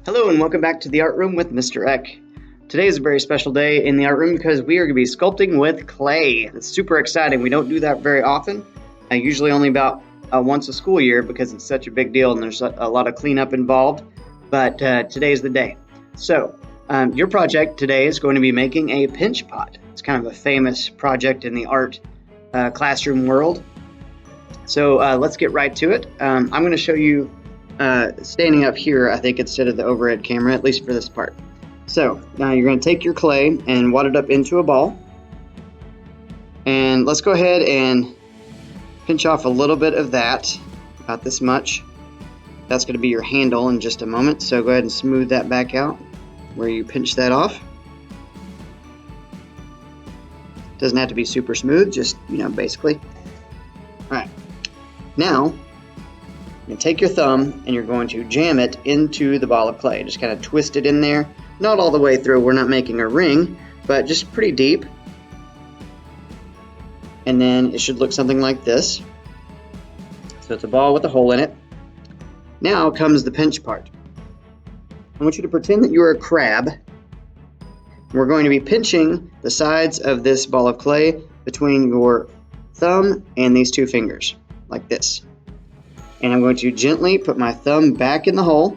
Hello and welcome back to the art room with Mr. Eck. Today is a very special day in the art room because we are going to be sculpting with clay. It's super exciting. We don't do that very often. Usually only about once a school year because it's such a big deal and there's a lot of cleanup involved. But today is the day. So your project today is going to be making a pinch pot. It's kind of a famous project in the art classroom world. So let's get right to it. I'm going to show you standing up here, I think, instead of the overhead camera, at least for this part. So now you're going to take your clay and wad it up into a ball. And let's go ahead and pinch off a little bit of that, about this much. That's going to be your handle in just a moment. So go ahead and smooth that back out where you pinch that off. Doesn't have to be super smooth, just, basically. All right. Now, you're going to take your thumb and you're going to jam it into the ball of clay. Just kind of twist it in there. Not all the way through. We're not making a ring, but just pretty deep. And then it should look something like this. So it's a ball with a hole in it. Now comes the pinch part. I want you to pretend that you're a crab. We're going to be pinching the sides of this ball of clay between your thumb and these two fingers, like this. And I'm going to gently put my thumb back in the hole.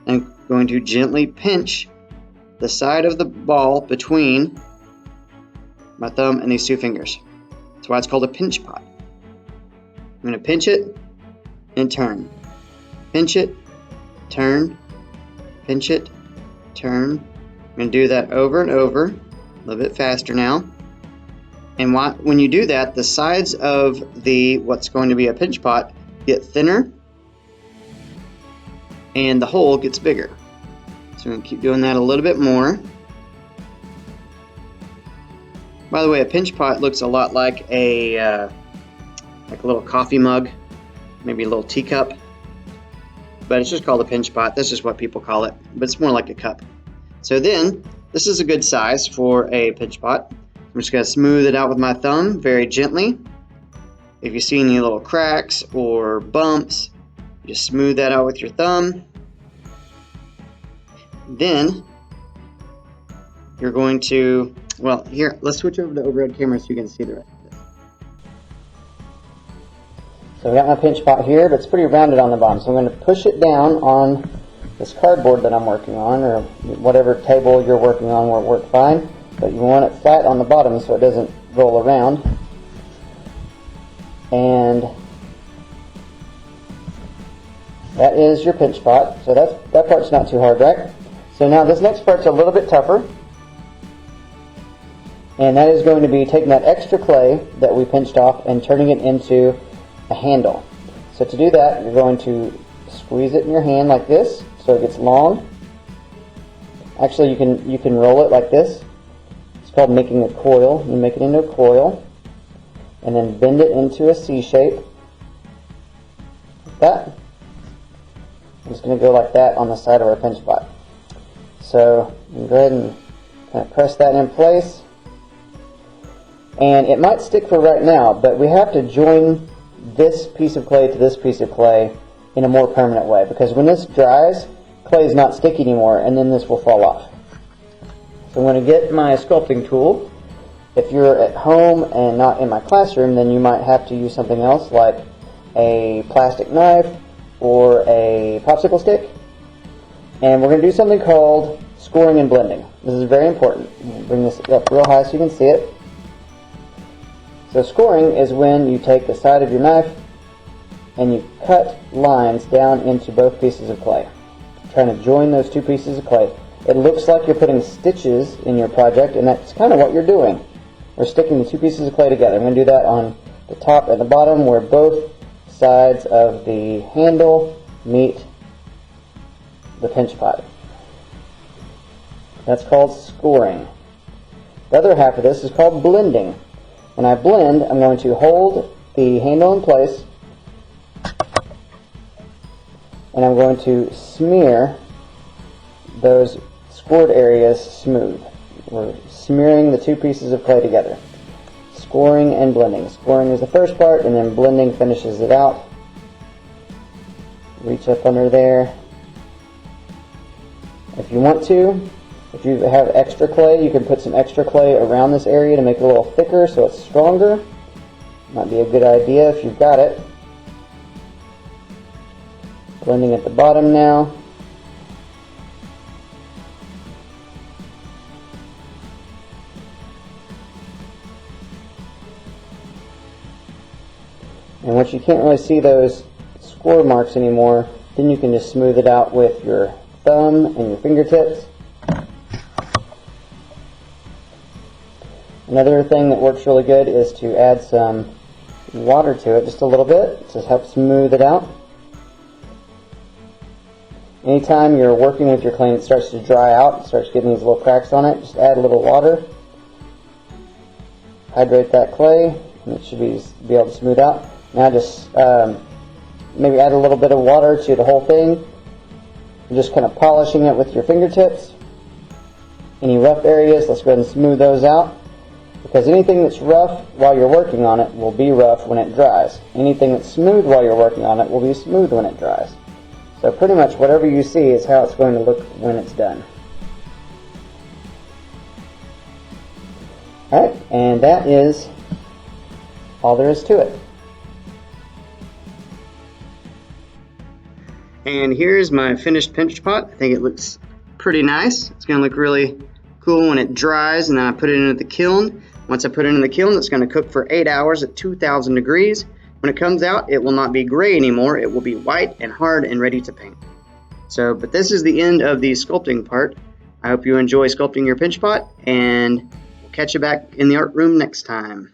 I'm going to gently pinch the side of the ball between my thumb and these two fingers. That's why it's called a pinch pot. I'm going to pinch it and turn. Pinch it, turn, pinch it, turn. I'm going to do that over and over, a little bit faster now. And when you do that, the sides of what's going to be a pinch pot get thinner and the hole gets bigger. So we're going to keep doing that a little bit more. By the way, a pinch pot looks a lot like a little coffee mug, maybe a little teacup, but it's just called a pinch pot. That's just what people call it, but it's more like a cup. So then, this is a good size for a pinch pot. I'm just going to smooth it out with my thumb very gently. If you see any little cracks or bumps, just smooth that out with your thumb. Then you're going to, here, let's switch over to overhead camera so you can see the rest of this. So I got my pinch pot here, but it's pretty rounded on the bottom. So I'm going to push it down on this cardboard that I'm working on, or whatever table you're working on will work fine. But you want it flat on the bottom so it doesn't roll around. And that is your pinch pot. So that part's not too hard, right? So now this next part's a little bit tougher. And that is going to be taking that extra clay that we pinched off and turning it into a handle. So to do that, you're going to squeeze it in your hand like this so it gets long. Actually, you can roll it like this. It's called making a coil. You make it into a coil. And then bend it into a C shape, like that. I'm just going to go like that on the side of our pinch pot. So you can go ahead and kind of press that in place. And it might stick for right now, but we have to join this piece of clay to this piece of clay in a more permanent way, because when this dries, clay is not sticky anymore, and then this will fall off. So I'm going to get my sculpting tool. If you're at home and not in my classroom, then you might have to use something else like a plastic knife or a popsicle stick. And we're going to do something called scoring and blending. This is very important. Bring this up real high so you can see it. So scoring is when you take the side of your knife and you cut lines down into both pieces of clay, trying to join those two pieces of clay. It looks like you're putting stitches in your project, and that's kind of what you're doing. We're sticking the two pieces of clay together. I'm going to do that on the top and the bottom where both sides of the handle meet the pinch pot. That's called scoring. The other half of this is called blending. When I blend, I'm going to hold the handle in place and I'm going to smear those scored areas smooth. We're smearing the two pieces of clay together. Scoring and blending. Scoring is the first part, and then blending finishes it out. Reach up under there If you want to, if you have extra clay, you can put some extra clay around this area to make it a little thicker so it's stronger. Might be a good idea if you've got it. Blending at the bottom now. And once you can't really see those score marks anymore, then you can just smooth it out with your thumb and your fingertips. Another thing that works really good is to add some water to it, just a little bit, to help smooth it out. Anytime you're working with your clay and it starts to dry out, it starts getting these little cracks on it, just add a little water. Hydrate that clay, and it should be able to smooth out. Now just maybe add a little bit of water to the whole thing. You're just kind of polishing it with your fingertips. Any rough areas, let's go ahead and smooth those out. Because anything that's rough while you're working on it will be rough when it dries. Anything that's smooth while you're working on it will be smooth when it dries. So pretty much whatever you see is how it's going to look when it's done. Alright, and that is all there is to it. And here's my finished pinch pot. I think it looks pretty nice. It's going to look really cool when it dries, and then I put it into the kiln. Once I put it in the kiln, it's going to cook for 8 hours at 2,000 degrees. When it comes out, it will not be gray anymore. It will be white and hard and ready to paint. But this is the end of the sculpting part. I hope you enjoy sculpting your pinch pot, and we'll catch you back in the art room next time.